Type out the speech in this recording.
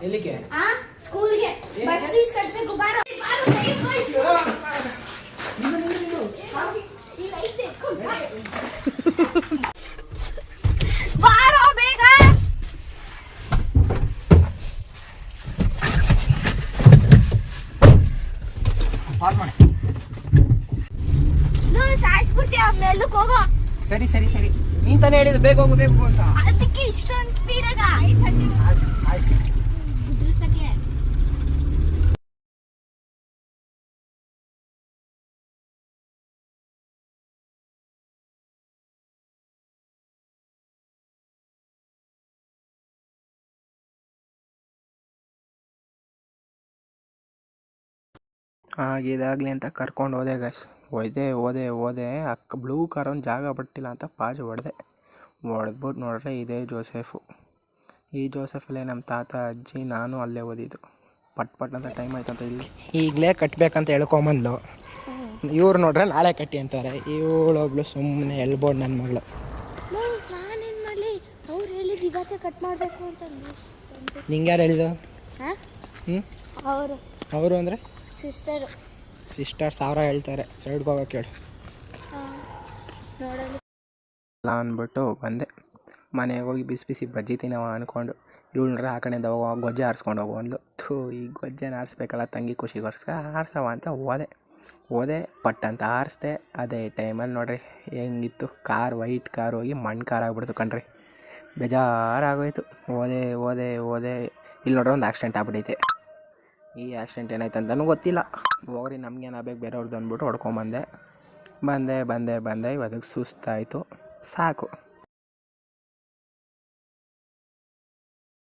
ಎಲ್ಲಿಗೆ? ಸ್ಕೂಲ್ಗೆ bus fees ಕಟ್ಟಬೇಕು. ಬಾರೋ ಬಾರೋ ಬೇಗ. ಪಾಸ್ ಮಾಡಿ. ಸಾಯಿಸ್ಬಿಡ್ತೀಯ ಮೇಲಕ್ಕೆ ಹೋಗೋ. ಸರಿ ಸರಿ ಸರಿ, ನೀನ್ ತಾನೇ ಹೇಳಿದ್ದು ಬೇಗ ಹೋಗು ಬೇಕು ಅಂತ. ಅದಕ್ಕೆ ಇಷ್ಟೊಂದು ಸ್ಪೀಡಾಗ ಕುದ್ರಸಕ್ಕೆ. ಇದಾಗಲಿ ಅಂತ ಕರ್ಕೊಂಡು ಹೋದೆ ಗೈಸ್. ಹೋದೆ ಬ್ಲೂ ಕಾರ್ ಒಂದು ಜಾಗ ಬಿಟ್ಟಿಲ್ಲ ಅಂತ ಪಾಜು ಹೊಡೆದ್ಬಿಟ್ಟು ನೋಡ್ರೆ ಇದೇ ಜೋಸೆಫು. ಈ ಜೋಸೆಫಲ್ಲೇ ನಮ್ಮ ತಾತ ಅಜ್ಜಿ ನಾನು ಅಲ್ಲೇ ಓದಿದ್ದು. ಪಟ್ ಅಂತ ಟೈಮ್ ಆಯ್ತಂತ ಇಲ್ಲಿ ಈಗಲೇ ಕಟ್ಟಬೇಕಂತ ಹೇಳ್ಕೊಂಬಂದ್ಲು. ಇವ್ರು ನೋಡ್ರೆ ನಾಳೆ ಕಟ್ಟಿ ಅಂತಾರೆ. ಇವಳೊಬ್ಳು ಸುಮ್ಮನೆ ಎಲ್ಬೋರ್ಡ್ ನನ್ನ ಮಗಳು. ನಾನೇನು ಮಾಡಲಿ? ಅವ್ರು ಹೇಳಿದ್ದು ಇವತ್ತೇ ಕಟ್ ಮಾಡಬೇಕು ಅಂತ. ನಿಂಗೆ ಯಾರು ಹೇಳಿದ್ದು? ಅವರು ಅಂದರೆ ಸಿಸ್ಟರ್ 1000 ಹೇಳ್ತಾರೆ. ಸೈಡ್ಗೆ ಹೋಗೋಕೆ ಹೇಳು ನೋಡಲು ಎಲ್ಲ ಅಂದ್ಬಿಟ್ಟು ಬಂದೆ. ಮನೆಗೆ ಹೋಗಿ ಬಿಸಿ ಬಿಸಿ ಬಜ್ಜಿ ತಿನ್ನವ ಅಂದ್ಕೊಂಡು ಇವಳ್ರೆ ಆ ಕಡೆಯಿಂದ ಹೋಗೋ ಗೊಜ್ಜೆ ಆರಿಸ್ಕೊಂಡು ಹೋಗು ಅಂದ್ಲು. ಈ ಗೊಜ್ಜೆನ ಆರಿಸ್ಬೇಕಲ್ಲ ತಂಗಿ ಖುಷಿಗೋಸ್ಕರ ಆರಿಸವ ಅಂತ ಹೋದೆ ಪಟ್ ಅಂತ ಆರಿಸ್ದೆ. ಅದೇ ಟೈಮಲ್ಲಿ ನೋಡ್ರಿ ಹೆಂಗಿತ್ತು, ವೈಟ್ ಕಾರ್ ಹೋಗಿ ಮಣ್ಣು ಕಾರ್ ಆಗ್ಬಿಡ್ತು ಕಣ್ರಿ. ಬೇಜಾರಾಗೋಯ್ತು. ಹೋದೆ ಇಲ್ಲಿ ನೋಡ್ರೆ ಒಂದು ಆಕ್ಸಿಡೆಂಟ್ ಆಗ್ಬಿಟ್ಟೈತೆ. ಈ ಆಕ್ಸಿಡೆಂಟ್ ಏನಾಯ್ತು ಅಂತಲೂ ಗೊತ್ತಿಲ್ಲ. ಹೋಗ್ರಿ ನಮಗೇನಾಗಬೇಕು ಬೇರೆಯವ್ರದ್ದು ಅಂದ್ಬಿಟ್ಟು ಹೊಡ್ಕೊಂಬಂದೆ. ಬಂದೆ ಇವತ್ತಿಗೆ ಸುಸ್ತಾಯಿತು, ಸಾಕು.